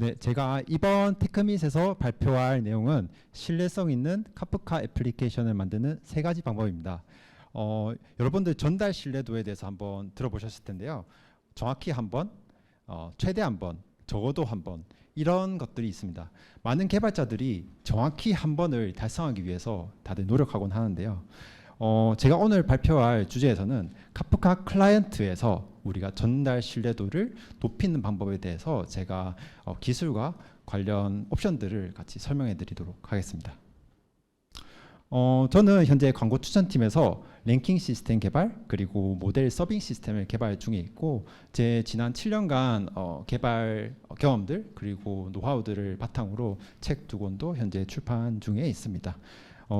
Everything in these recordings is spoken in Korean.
네, 제가 이번 테크밋에서 발표할 내용은 신뢰성 있는 카프카 애플리케이션을 만드는 세 가지 방법입니다. 여러분들 전달 신뢰도에 대해서 한번 들어보셨을 텐데요. 정확히 한 번, 최대 한 번, 적어도 한 번, 이런 것들이 있습니다. 많은 개발자들이 정확히 한 번을 달성하기 위해서 다들 노력하곤 하는데요. 제가 오늘 발표할 주제에서는 카프카 클라이언트에서 우리가 전달 신뢰도를 높이는 방법에 대해서 제가 기술과 관련 옵션들을 같이 설명해 드리도록 하겠습니다. 저는 현재 광고 추천팀에서 랭킹 시스템 개발 그리고 모델 서빙 시스템을 개발 중에 있고, 제 지난 7년간 개발 경험들 그리고 노하우들을 바탕으로 책 2권도 현재 출판 중에 있습니다.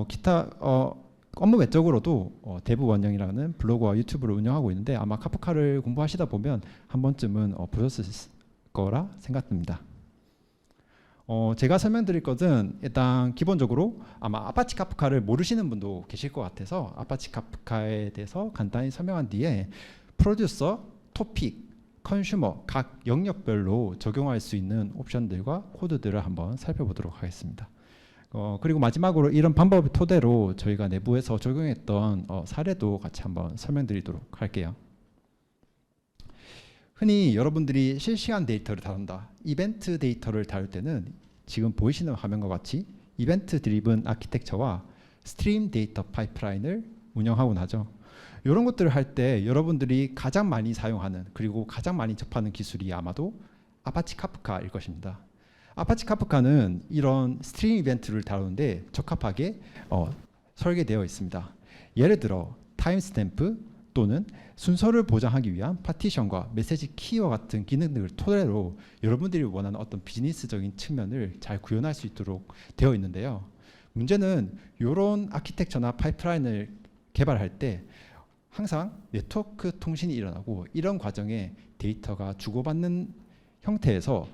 기타 업무 외적으로도 대부 원영이라는 블로그와 유튜브를 운영하고 있는데, 아마 카프카를 공부하시다 보면 한 번쯤은 보셨을 거라 생각됩니다. 제가 설명드릴 것은 일단 기본적으로 아마 아파치 카프카를 모르시는 분도 계실 것 같아서 아파치 카프카에 대해서 간단히 설명한 뒤에 프로듀서, 토픽, 컨슈머 각 영역별로 적용할 수 있는 옵션들과 코드들을 한번 살펴보도록 하겠습니다. 그리고 마지막으로 이런 방법을 토대로 저희가 내부에서 적용했던 사례도 같이 한번 설명드리도록 할게요. 흔히 여러분들이 실시간 데이터를 다룬다, 이벤트 데이터를 다룰 때는 지금 보이시는 화면과 같이 이벤트 드리븐 아키텍처와 스트림 데이터 파이프라인을 운영하곤 하죠. 이런 것들을 할 때 여러분들이 가장 많이 사용하는 그리고 가장 많이 접하는 기술이 아마도 아파치 카프카일 것입니다. 아파치 카프카는 이런 스트림 이벤트를 다루는데 적합하게 설계되어 있습니다. 예를 들어 타임스탬프 또는 순서를 보장하기 위한 파티션과 메시지 키와 같은 기능들을 토대로 여러분들이 원하는 어떤 비즈니스적인 측면을 잘 구현할 수 있도록 되어 있는데요. 문제는 이런 아키텍처나 파이프라인을 개발할 때 항상 네트워크 통신이 일어나고, 이런 과정에 데이터가 주고받는 형태에서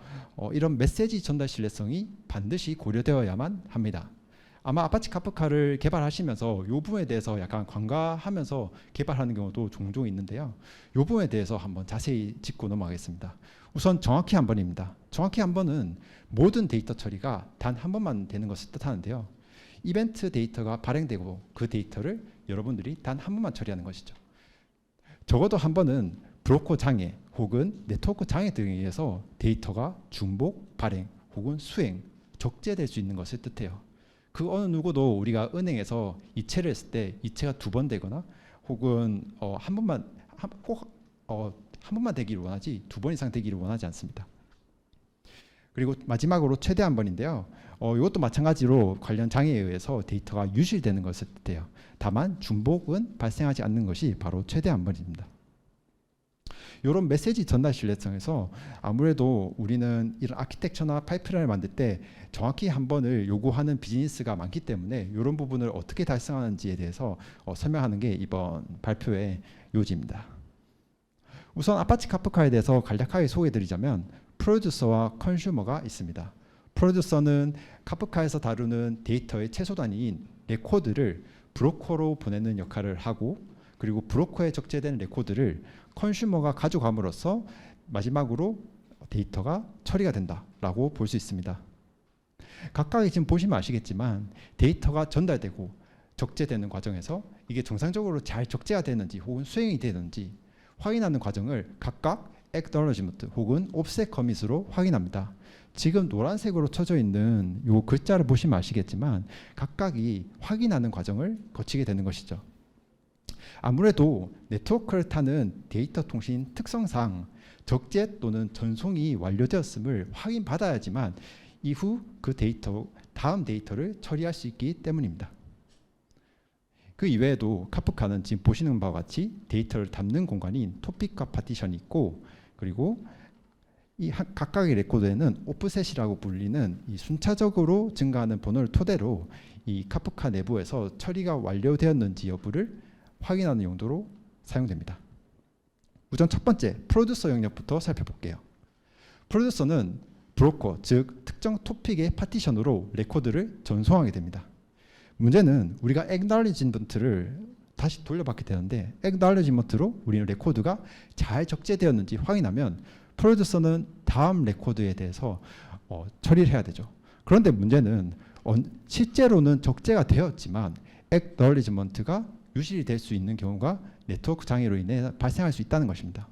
이런 메시지 전달 신뢰성이 반드시 고려되어야만 합니다. 아마 아파치 카프카를 개발하시면서 이 부분에 대해서 약간 관과하면서 개발하는 경우도 종종 있는데요. 이 부분에 대해서 한번 자세히 짚고 넘어가겠습니다. 우선 정확히 한 번입니다. 정확히 한 번은 모든 데이터 처리가 단 한 번만 되는 것을 뜻하는데요. 이벤트 데이터가 발행되고 그 데이터를 여러분들이 단 한 번만 처리하는 것이죠. 적어도 한 번은 브로커 장애 혹은 네트워크 장애 등에 의해서 데이터가 중복, 발행 혹은 수행, 적재될 수 있는 것을 뜻해요. 그 어느 누구도 우리가 은행에서 이체를 했을 때 이체가 2번 되거나 혹은 한 번만 되기를 원하지 2번 이상 되기를 원하지 않습니다. 그리고 마지막으로 최대 한 번인데요. 이것도 마찬가지로 관련 장애에 의해서 데이터가 유실되는 것을 뜻해요. 다만 중복은 발생하지 않는 것이 바로 최대 한 번입니다. 이런 메시지 전달 신뢰성에서 아무래도 우리는 이런 아키텍처나 파이프라인을 만들 때 정확히 한 번을 요구하는 비즈니스가 많기 때문에 이런 부분을 어떻게 달성하는지에 대해서 설명하는 게 이번 발표의 요지입니다. 우선 아파치 카프카에 대해서 간략하게 소개해드리자면 프로듀서와 컨슈머가 있습니다. 프로듀서는 카프카에서 다루는 데이터의 최소 단위인 레코드를 브로커로 보내는 역할을 하고, 그리고 브로커에 적재된 레코드를 컨슈머가 가져감으로써 마지막으로 데이터가 처리가 된다라고 볼 수 있습니다. 각각이 지금 보시면 아시겠지만 데이터가 전달되고 적재되는 과정에서 이게 정상적으로 잘 적재가 되는지 혹은 수행이 되는지 확인하는 과정을 각각 acknowledgement 혹은 offset commit으로 확인합니다. 지금 노란색으로 쳐져 있는 이 글자를 보시면 아시겠지만 각각이 확인하는 과정을 거치게 되는 것이죠. 아무래도 네트워크를 타는 데이터 통신 특성상 적재 또는 전송이 완료되었음을 확인받아야지만 이후 그 다음 데이터를 처리할 수 있기 때문입니다. 그 이외에도 카프카는 지금 보시는 바와 같이 데이터를 담는 공간인 토픽과 파티션이 있고, 그리고 이 각각의 레코드에는 오프셋이라고 불리는 이 순차적으로 증가하는 번호를 토대로 이 카프카 내부에서 처리가 완료되었는지 여부를 확인하는 용도로 사용됩니다. 우선 첫 번째 프로듀서 영역부터 살펴볼게요. 프로듀서는 브로커, 즉 특정 토픽의 파티션으로 레코드를 전송하게 됩니다. 문제는 우리가 acknowledgement를 다시 돌려받게 되는데, acknowledgement로 우리는 레코드가 잘 적재되었는지 확인하면 프로듀서는 다음 레코드에 대해서 처리를 해야 되죠. 그런데 문제는 실제로는 적재가 되었지만 acknowledgement가 유실이 될 수 있는 경우가 네트워크 장애로 인해 발생할 수 있다는 것입니다.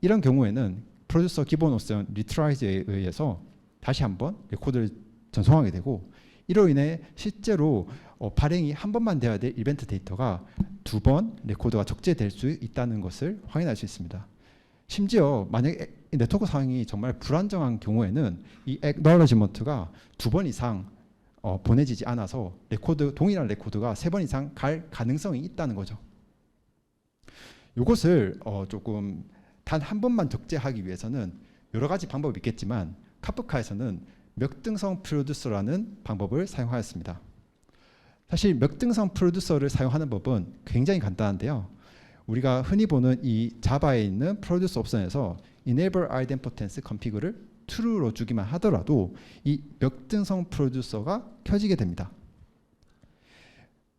이런 경우에는 프로듀서 기본 옵션 리트라이즈에 의해서 다시 한번 레코드를 전송하게 되고, 이로 인해 실제로 발행이 한 번만 돼야 될 이벤트 데이터가 두 번 레코드가 적재될 수 있다는 것을 확인할 수 있습니다. 심지어 만약에 네트워크 상황이 정말 불안정한 경우에는 이 acknowledgement가 두 번 이상 보내지지 않아서 동일한 레코드가 세 번 이상 갈 가능성이 있다는 거죠. 이것을 조금 단 한 번만 적재하기 위해서는 여러 가지 방법이 있겠지만 카프카에서는 맥등성 프로듀서라는 방법을 사용하였습니다. 사실 맥등성 프로듀서를 사용하는 법은 굉장히 간단한데요. 우리가 흔히 보는 이 자바에 있는 프로듀서 옵션에서 enable idempotence config를 true로 주기만 하더라도 이 맥등성 프로듀서가 켜지게 됩니다.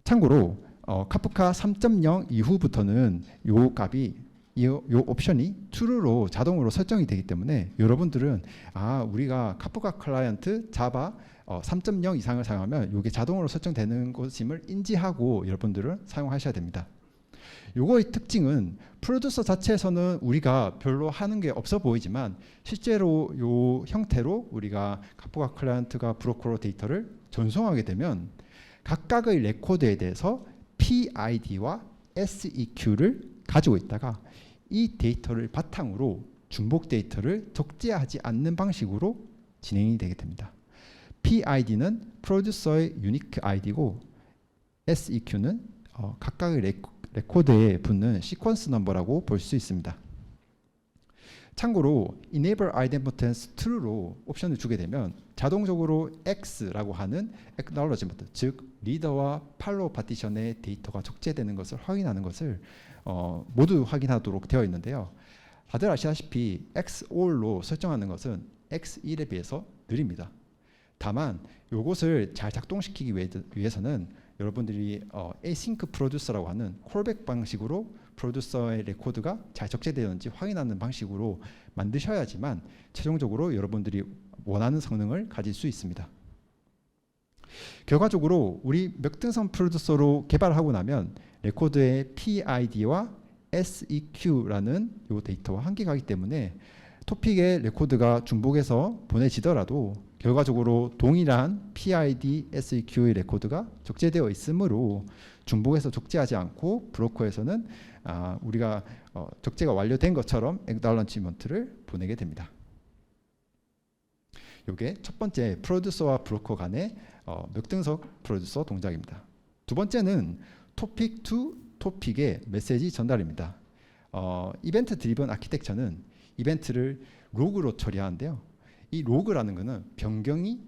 참고로 카프카 3.0 이후부터는 이 값이 이 옵션이 true로 자동으로 설정이 되기 때문에 여러분들은 우리가 카프카 클라이언트 자바 3.0 이상을 사용하면 이게 자동으로 설정되는 것임을 인지하고 여러분들은 사용하셔야 됩니다. 요거의 특징은 프로듀서 자체에서는 우리가 별로 하는 게 없어 보이지만 실제로 요 형태로 우리가 카프카 클라이언트가 브로커로 데이터를 전송하게 되면 각각의 레코드에 대해서 PID와 SEQ를 가지고 있다가 이 데이터를 바탕으로 중복 데이터를 적재하지 않는 방식으로 진행이 되게 됩니다. PID는 프로듀서의 유니크 아이디고 SEQ는 각각의 레코드에 붙는 시퀀스 넘버라고 볼 수 있습니다. 참고로 enable idempotence true로 옵션을 주게 되면 자동적으로 X라고 하는 acknowledgement, 즉 리더와 팔로우 파티션의 데이터가 적재되는 것을 확인하는 것을 모두 확인하도록 되어 있는데요. 다들 아시다시피 Xall로 설정하는 것은 X1에 비해서 느립니다. 다만 이것을 잘 작동시키기 위해서는 여러분들이 async 프로듀서라고 하는 콜백 방식으로 프로듀서의 레코드가 잘 적재되었는지 확인하는 방식으로 만드셔야지만 최종적으로 여러분들이 원하는 성능을 가질 수 있습니다. 결과적으로 우리 맥등성 프로듀서로 개발하고 나면 레코드의 PID와 SEQ라는 이 데이터와 한계가 있기 때문에 토픽의 레코드가 중복해서 보내지더라도 결과적으로 동일한 PID, SEQ의 레코드가 적재되어 있으므로 중복해서 적재하지 않고 브로커에서는 우리가 적재가 완료된 것처럼 acknowledgement를 보내게 됩니다. 이게 첫 번째 프로듀서와 브로커 간의 맥등성 프로듀서 동작입니다. 두 번째는 토픽 투 토픽의 메시지 전달입니다. 이벤트 드리븐 아키텍처는 이벤트를 로그로 처리하는데요. 이 로그라는 것은 변경이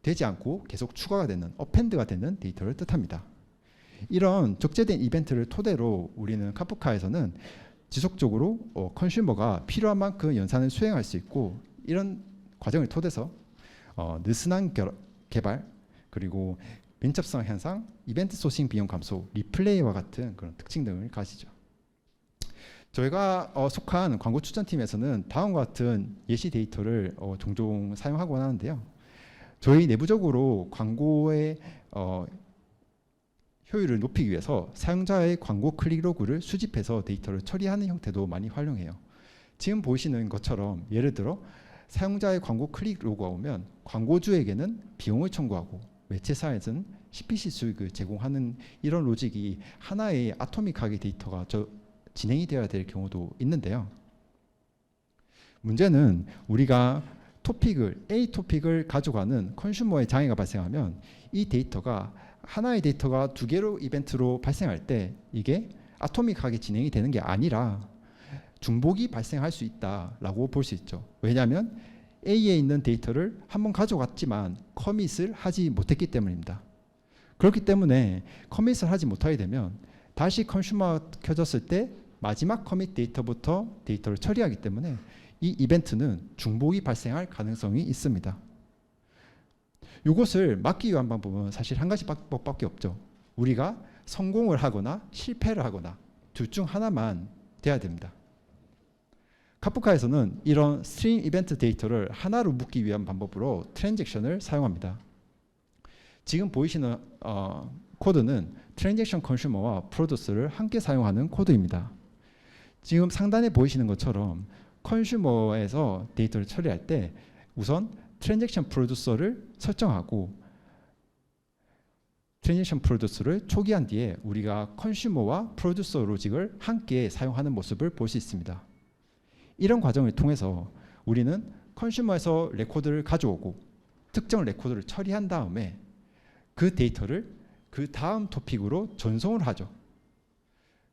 되지 않고 계속 추가가 되는 어펜드가 되는 데이터를 뜻합니다. 이런 적재된 이벤트를 토대로 우리는 카프카에서는 지속적으로 컨슈머가 필요한 만큼 연산을 수행할 수 있고, 이런 과정을 토대서 느슨한 개발, 그리고 민첩성 향상, 이벤트 소싱 비용 감소, 리플레이와 같은 그런 특징 등을 가지죠. 저희가 속한 광고 추천팀에서는 다음과 같은 예시 데이터를 종종 사용하곤 하는데요. 저희 내부적으로 광고의 효율을 높이기 위해서 사용자의 광고 클릭 로그를 수집해서 데이터를 처리하는 형태도 많이 활용해요. 지금 보시는 것처럼 예를 들어 사용자의 광고 클릭 로그가 오면 광고주에게는 비용을 청구하고 매체사에서는 CPC 수익을 제공하는 이런 로직이 하나의 아토믹하게 데이터가 진행이 되어야 될 경우도 있는데요. 문제는 우리가 A 토픽을 가져가는 컨슈머의 장애가 발생하면 이 데이터가 하나의 데이터가 두 개로 이벤트로 발생할 때 이게 아토믹하게 진행이 되는 게 아니라 중복이 발생할 수 있다라고 볼 수 있죠. 왜냐하면 A에 있는 데이터를 한번 가져갔지만 커밋을 하지 못했기 때문입니다. 그렇기 때문에 커밋을 하지 못하게 되면 다시 컨슈머가 켜졌을 때 마지막 커밋 데이터부터 데이터를 처리하기 때문에 이 이벤트는 중복이 발생할 가능성이 있습니다. 이것을 막기 위한 방법은 사실 한 가지 방법밖에 없죠. 우리가 성공을 하거나 실패를 하거나 둘 중 하나만 돼야 됩니다. 카프카에서는 이런 스트림 이벤트 데이터를 하나로 묶기 위한 방법으로 트랜잭션을 사용합니다. 지금 보이시는 코드는 트랜잭션 컨슈머와 프로듀서를 함께 사용하는 코드입니다. 지금 상단에 보이시는 것처럼 컨슈머에서 데이터를 처리할 때 우선 트랜잭션 프로듀서를 설정하고 트랜잭션 프로듀서를 초기한 뒤에 우리가 컨슈머와 프로듀서 로직을 함께 사용하는 모습을 볼 수 있습니다. 이런 과정을 통해서 우리는 컨슈머에서 레코드를 가져오고 특정 레코드를 처리한 다음에 그 데이터를 그 다음 토픽으로 전송을 하죠.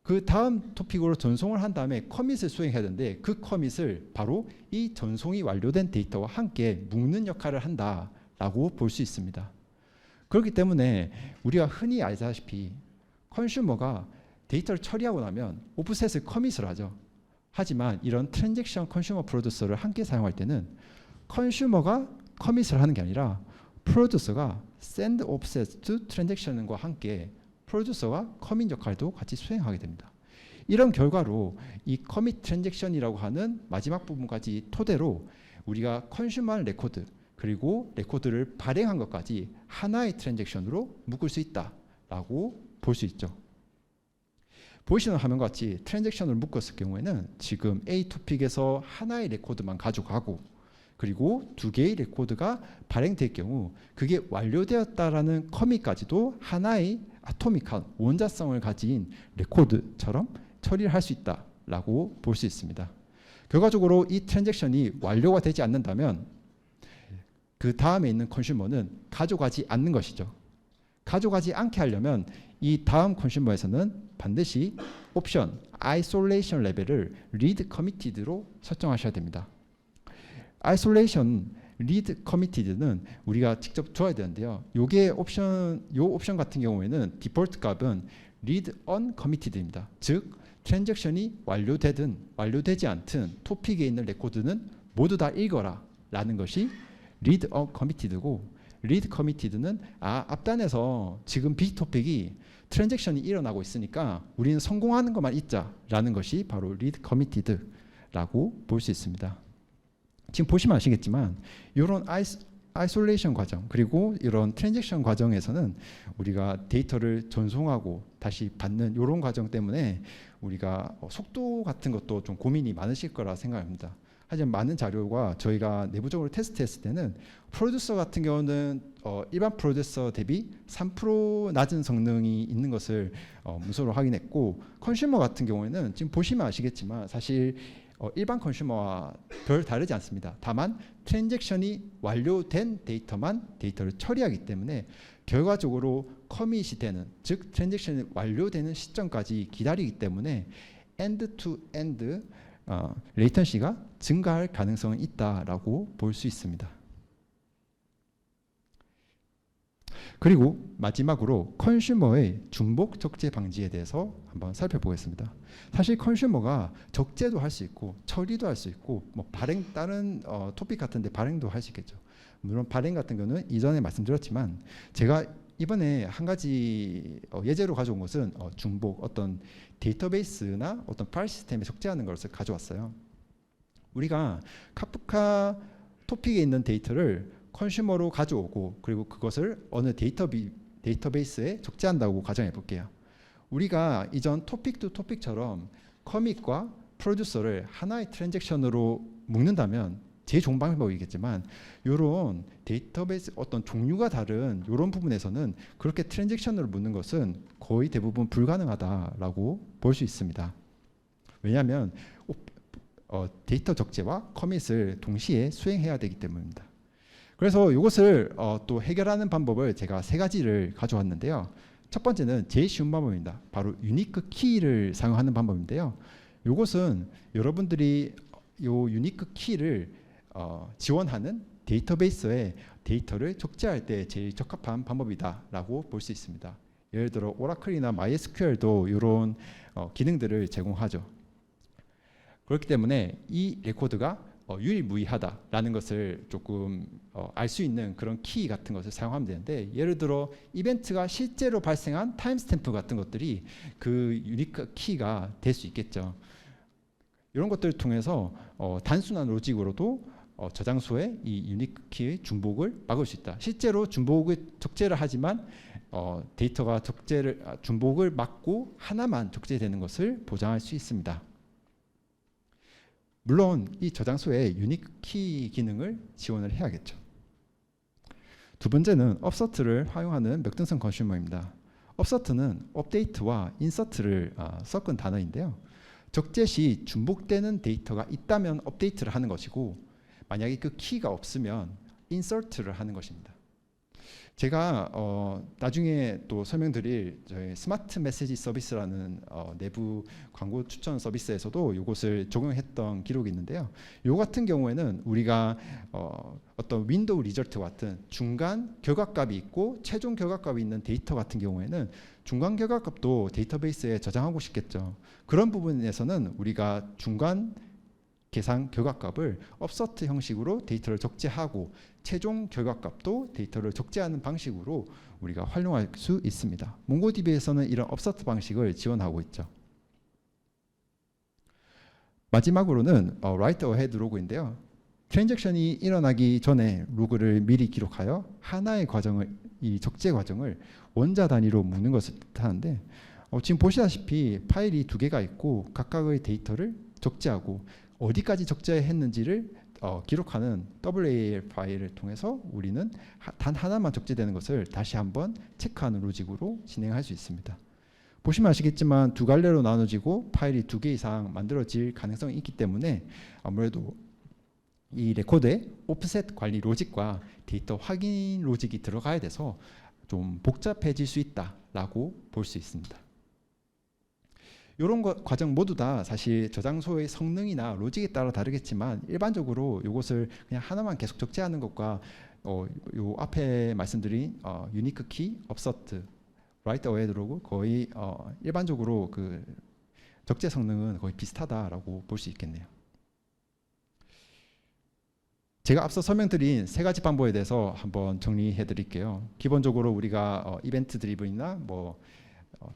그 다음 토픽으로 전송을 한 다음에 커밋을 수행해야 되는데 그 커밋을 바로 이 전송이 완료된 데이터와 함께 묶는 역할을 한다라고 볼 수 있습니다. 그렇기 때문에 우리가 흔히 알다시피 컨슈머가 데이터를 처리하고 나면 오프셋을 커밋을 하죠. 하지만 이런 트랜잭션 컨슈머 프로듀서를 함께 사용할 때는 컨슈머가 커밋을 하는 게 아니라 프로듀서가 send offset to transaction과 함께 프로듀서가 커밋 역할도 같이 수행하게 됩니다. 이런 결과로 이 커밋 트랜잭션이라고 하는 마지막 부분까지 토대로 우리가 컨슈머한 레코드 그리고 레코드를 발행한 것까지 하나의 트랜잭션으로 묶을 수 있다라고 볼 수 있죠. 보이시는 화면과 같이 트랜잭션을 묶었을 경우에는 지금 A 토픽에서 하나의 레코드만 가져가고 그리고 두 개의 레코드가 발행될 경우 그게 완료되었다라는 커밋까지도 하나의 아토믹한 원자성을 가진 레코드처럼 처리를 할 수 있다라고 볼 수 있습니다. 결과적으로 이 트랜잭션이 완료가 되지 않는다면 그 다음에 있는 컨슈머는 가져가지 않는 것이죠. 가져가지 않게 하려면 이 다음 컨슈머에서는 반드시 옵션 isolation 레벨을 read committed로 설정하셔야 됩니다. isolation read committed는 우리가 직접 줘야 되는데요. 요 옵션 같은 경우에는 디폴트 값은 read uncommitted입니다. 즉 트랜잭션이 완료되든 완료되지 않든 토픽에 있는 레코드는 모두 다 읽어라 라는 것이 read uncommitted고 read committed는 앞단에서 지금 B 토픽이 트랜잭션이 일어나고 있으니까 우리는 성공하는 것만 읽자라는 것이 바로 read committed라고 볼 수 있습니다. 지금 보시면 아시겠지만 이런 아이솔레이션 과정 그리고 이런 트랜잭션 과정에서는 우리가 데이터를 전송하고 다시 받는 이런 과정 때문에 우리가 속도 같은 것도 좀 고민이 많으실 거라 생각합니다. 하지만 많은 자료가 저희가 내부적으로 테스트했을 때는 프로듀서 같은 경우는 일반 프로듀서 대비 3% 낮은 성능이 있는 것을 문서로 확인했고 컨슈머 같은 경우에는 지금 보시면 아시겠지만 사실 일반 컨슈머와 별 다르지 않습니다. 다만 트랜잭션이 완료된 데이터를 처리하기 때문에 결과적으로 커밋이 되는 즉 트랜잭션이 완료되는 시점까지 기다리기 때문에 end-to-end 레이턴시가 증가할 가능성이 있다라고 볼 수 있습니다. 그리고 마지막으로 컨슈머의 중복 적재 방지에 대해서 한번 살펴보겠습니다. 사실 컨슈머가 적재도 할 수 있고 처리도 할 수 있고 뭐 발행 다른 토픽 같은데 발행도 할 수 있겠죠. 물론 발행 같은 경우는 이전에 말씀드렸지만 제가 이번에 한 가지 예제로 가져온 것은 중복 어떤 데이터베이스나 어떤 파일 시스템에 적재하는 것을 가져왔어요. 우리가 카프카 토픽에 있는 데이터를 컨슈머로 가져오고 그리고 그것을 어느 데이터베이스에 적재한다고 가정해 볼게요. 우리가 이전 토픽 투 토픽처럼 커밋과 프로듀서를 하나의 트랜잭션으로 묶는다면 제일 좋은 방법이겠지만 이런 데이터베이스 어떤 종류가 다른 이런 부분에서는 그렇게 트랜잭션으로 묶는 것은 거의 대부분 불가능하다라고 볼 수 있습니다. 왜냐하면 데이터 적재와 커밋을 동시에 수행해야 되기 때문입니다. 그래서 이것을 또 해결하는 방법을 제가 세 가지를 가져왔는데요. 첫 번째는 제일 쉬운 방법입니다. 바로 유니크 키를 사용하는 방법인데요. 이것은 여러분들이 이 유니크 키를 지원하는 데이터베이스에 데이터를 적재할 때 제일 적합한 방법이다라고 볼 수 있습니다. 예를 들어 오라클이나 MySQL도 이런 기능들을 제공하죠. 그렇기 때문에 이 레코드가 유일무이하다라는 것을 조금 알 수 있는 그런 키 같은 것을 사용하면 되는데 예를 들어 이벤트가 실제로 발생한 타임스탬프 같은 것들이 그 유니크 키가 될 수 있겠죠. 이런 것들을 통해서 단순한 로직으로도 저장소의 이 유니크 키의 중복을 막을 수 있다. 실제로 중복을 적재를 하지만 데이터가 중복을 막고 하나만 적재되는 것을 보장할 수 있습니다. 물론 이 저장소에 유니크 키 기능을 지원을 해야겠죠. 두 번째는 업서트를 활용하는 맥등성 컨슈머입니다. 업서트는 업데이트와 인서트를 섞은 단어인데요. 적재 시 중복되는 데이터가 있다면 업데이트를 하는 것이고, 만약에 그 키가 없으면 인서트를 하는 것입니다. 제가 나중에 또 설명드릴 저희 스마트 메시지 서비스라는 내부 광고 추천 서비스에서도 이것을 적용했던 기록이 있는데요. 이 같은 경우에는 우리가 어떤 윈도우 리저트 같은 중간 결과값이 있고 최종 결과값이 있는 데이터 같은 경우에는 중간 결과값도 데이터베이스에 저장하고 싶겠죠. 그런 부분에서는 우리가 중간 계산 결과값을 업서트 형식으로 데이터를 적재하고 최종 결과값도 데이터를 적재하는 방식으로 우리가 활용할 수 있습니다. 몽고DB에서는 이런 업서트 방식을 지원하고 있죠. 마지막으로는 write ahead 로그인데요. 트랜잭션이 일어나기 전에 로그를 미리 기록하여 하나의 과정을, 이 적재 과정을 원자 단위로 묶는 것을 뜻하는데, 지금 보시다시피 파일이 두 개가 있고 각각의 데이터를 적재하고 어디까지 적재했는지를 기록하는 WAL 파일을 통해서 우리는 단 하나만 적재되는 것을 다시 한번 체크하는 로직으로 진행할 수 있습니다. 보시면 아시겠지만 두 갈래로 나눠지고 파일이 두 개 이상 만들어질 가능성이 있기 때문에 아무래도 이 레코드에 오프셋 관리 로직과 데이터 확인 로직이 들어가야 돼서 좀 복잡해질 수 있다라고 볼 수 있습니다. 이런 과정 모두 다 사실 저장소의 성능이나 로직에 따라 다르겠지만 일반적으로 이것을 그냥 하나만 계속 적재하는 것과 요 앞에 말씀드린 유니크 키, 업서트, 라이트 어웨이 로그 거의 일반적으로 그 적재 성능은 거의 비슷하다라고 볼 수 있겠네요. 제가 앞서 설명드린 세 가지 방법에 대해서 한번 정리해 드릴게요. 기본적으로 우리가 이벤트 드리븐이나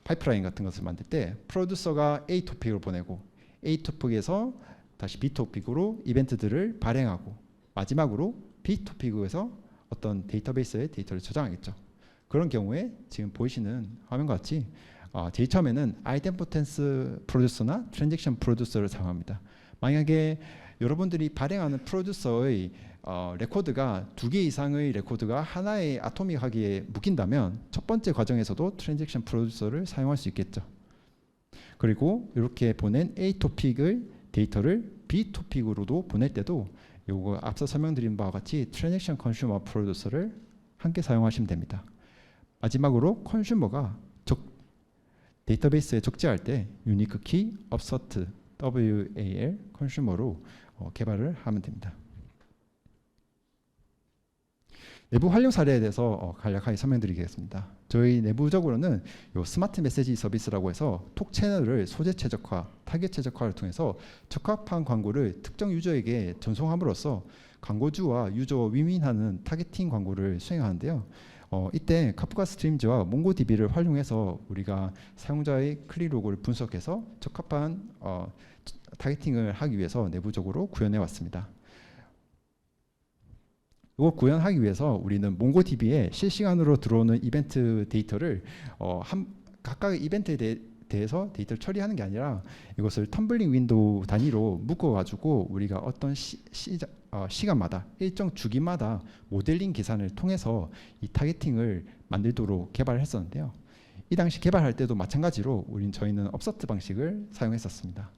파이프라인 같은 것을 만들 때 프로듀서가 A 토픽을 보내고 A 토픽에서 다시 B 토픽으로 이벤트들을 발행하고 마지막으로 B 토픽에서 어떤 데이터베이스에 데이터를 저장하겠죠. 그런 경우에 지금 보이시는 화면과 같이 제일 처음에는 아이덴포텐스 프로듀서나 트랜잭션 프로듀서를 사용합니다. 만약에 여러분들이 발행하는 프로듀서의 레코드가 두 개 이상의 레코드가 하나의 아토믹하게 묶인다면 첫 번째 과정에서도 트랜잭션 프로듀서를 사용할 수 있겠죠. 그리고 이렇게 보낸 A 토픽의 데이터를 B 토픽으로도 보낼 때도 요거 앞서 설명드린 바와 같이 트랜잭션 컨슈머 프로듀서를 함께 사용하시면 됩니다. 마지막으로 컨슈머가 데이터베이스에 적재할 때 유니크 키, 업서트, WAL 컨슈머로 개발을 하면 됩니다. 내부 활용 사례에 대해서 간략하게 설명드리겠습니다. 저희 내부적으로는 요 스마트 메시지 서비스라고 해서 톡 채널을 소재 최적화, 타겟 최적화를 통해서 적합한 광고를 특정 유저에게 전송함으로써 광고주와 유저 윈윈하는 타겟팅 광고를 수행하는데요. 이때 카프카 스트림즈와 몽고DB를 활용해서 우리가 사용자의 클릭 로그를 분석해서 적합한 타겟팅을 하기 위해서 내부적으로 구현해 왔습니다. 이거 구현하기 위해서 우리는 몽고DB에 실시간으로 들어오는 이벤트 데이터를 각각의 이벤트에 대해서 데이터를 처리하는 게 아니라 이것을 텀블링 윈도우 단위로 묶어가지고 우리가 어떤 시간마다 일정 주기마다 모델링 계산을 통해서 이 타겟팅을 만들도록 개발을 했었는데요. 이 당시 개발할 때도 마찬가지로 저희는 업서트 방식을 사용했었습니다.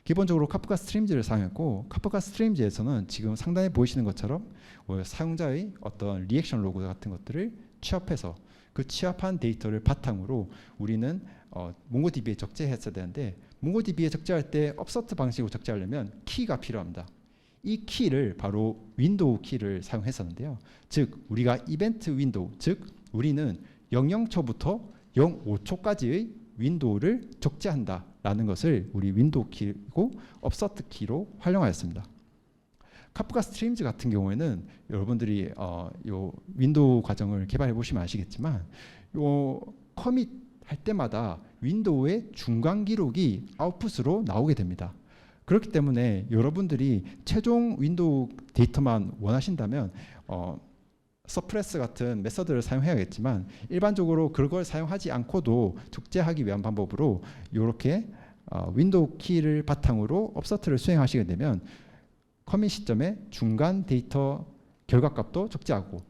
기본적으로 카프카 스트림즈를 사용했고 카프카 스트림즈에서는 지금 상단에 보이시는 것처럼 사용자의 어떤 리액션 로그 같은 것들을 취합해서 그 취합한 데이터를 바탕으로 우리는 몽고DB에 적재했어야 되는데 몽고DB에 적재할 때 업서트 방식으로 적재하려면 키가 필요합니다. 이 키를 바로 윈도우 키를 사용했었는데요. 즉 우리가 이벤트 윈도우, 즉 우리는 00초부터 05초까지의 윈도우를 적재한다라는 것을 우리 윈도우 키고 업서트 키로 활용하였습니다. 카프카 스트림즈 같은 경우에는 여러분들이 요 윈도우 과정을 개발해 보시면 아시겠지만 요 커밋 할 때마다 윈도우의 중간 기록이 아웃풋으로 나오게 됩니다. 그렇기 때문에 여러분들이 최종 윈도우 데이터만 원하신다면 서프레스 같은 메서드를 사용해야겠지만 일반적으로 그걸 사용하지 않고도 적재하기 위한 방법으로 이렇게 윈도우 키를 바탕으로 업서트를 수행하시게 되면 커밋 시점에 중간 데이터 결과값도 적재하고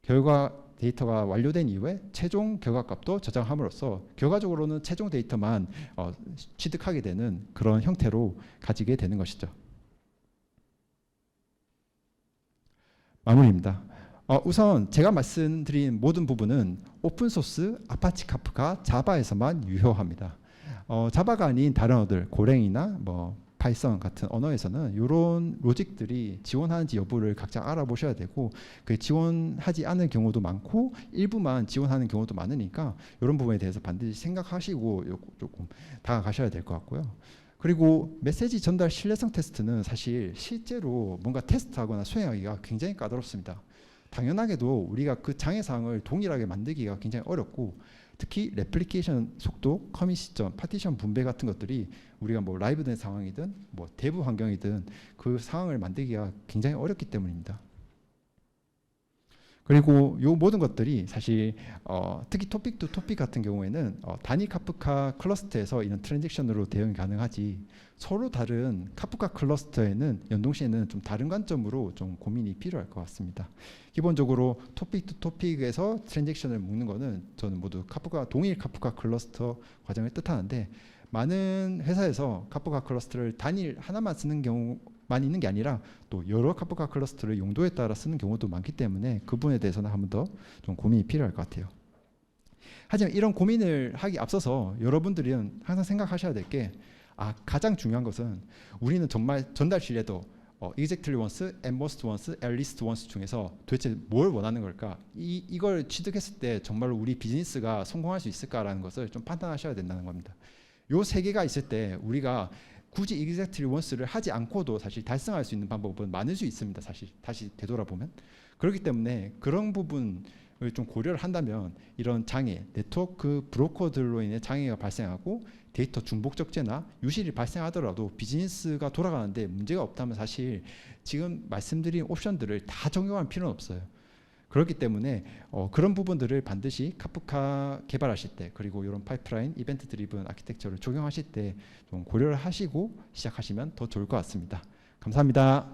결과 데이터가 완료된 이후에 최종 결과값도 저장함으로써 결과적으로는 최종 데이터만 취득하게 되는 그런 형태로 가지게 되는 것이죠. 마무리입니다. 우선 제가 말씀드린 모든 부분은 오픈소스 아파치 카프카 자바에서만 유효합니다. 자바가 아닌 다른 언어들 고랭이나 뭐 파이썬 같은 언어에서는 이런 로직들이 지원하는지 여부를 각자 알아보셔야 되고 그 지원하지 않은 경우도 많고 일부만 지원하는 경우도 많으니까 이런 부분에 대해서 반드시 생각하시고 조금 다가가셔야 될 것 같고요. 그리고 메시지 전달 신뢰성 테스트는 사실 실제로 뭔가 테스트하거나 수행하기가 굉장히 까다롭습니다. 당연하게도 우리가 그 장애사항을 동일하게 만들기가 굉장히 어렵고 특히 레플리케이션 속도, 커밋 시점, 파티션 분배 같은 것들이 우리가 뭐 라이브된 상황이든 뭐 대부 환경이든 그 상황을 만들기가 굉장히 어렵기 때문입니다. 그리고 이 모든 것들이 사실 특히 토픽 투 토픽 같은 경우에는 단일 카프카 클러스터에서 이런 트랜잭션으로 대응이 가능하지 서로 다른 카프카 클러스터에는 연동시에는 좀 다른 관점으로 좀 고민이 필요할 것 같습니다. 기본적으로 토픽 투 토픽에서 트랜잭션을 묶는 거는 저는 모두 동일 카프카 클러스터 과정을 뜻하는데 많은 회사에서 카프카 클러스터를 단일 하나만 쓰는 경우만 있는 게 아니라 또 여러 카프카 클러스터를 용도에 따라 쓰는 경우도 많기 때문에 그 부분에 대해서는 한 번 더 좀 고민이 필요할 것 같아요. 하지만 이런 고민을 하기 앞서서 여러분들은 항상 생각하셔야 될 게 가장 중요한 것은 우리는 정말 전달 신뢰도 exactly once, at most once, at least once 중에서 도대체 뭘 원하는 걸까? 이걸 취득했을 때 정말로 우리 비즈니스가 성공할 수 있을까라는 것을 좀 판단하셔야 된다는 겁니다. 요 세 개가 있을 때 우리가 굳이 exactly once를 하지 않고도 사실 달성할 수 있는 방법은 많을 수 있습니다. 사실 다시 되돌아보면 그렇기 때문에 그런 부분을 좀 고려를 한다면 이런 장애, 네트워크 브로커들로 인해 장애가 발생하고 데이터 중복 적재나 유실이 발생하더라도 비즈니스가 돌아가는데 문제가 없다면 사실 지금 말씀드린 옵션들을 다 적용할 필요는 없어요. 그렇기 때문에 그런 부분들을 반드시 카프카 개발하실 때 그리고 이런 파이프라인 이벤트 드리븐 아키텍처를 적용하실 때 좀 고려를 하시고 시작하시면 더 좋을 것 같습니다. 감사합니다.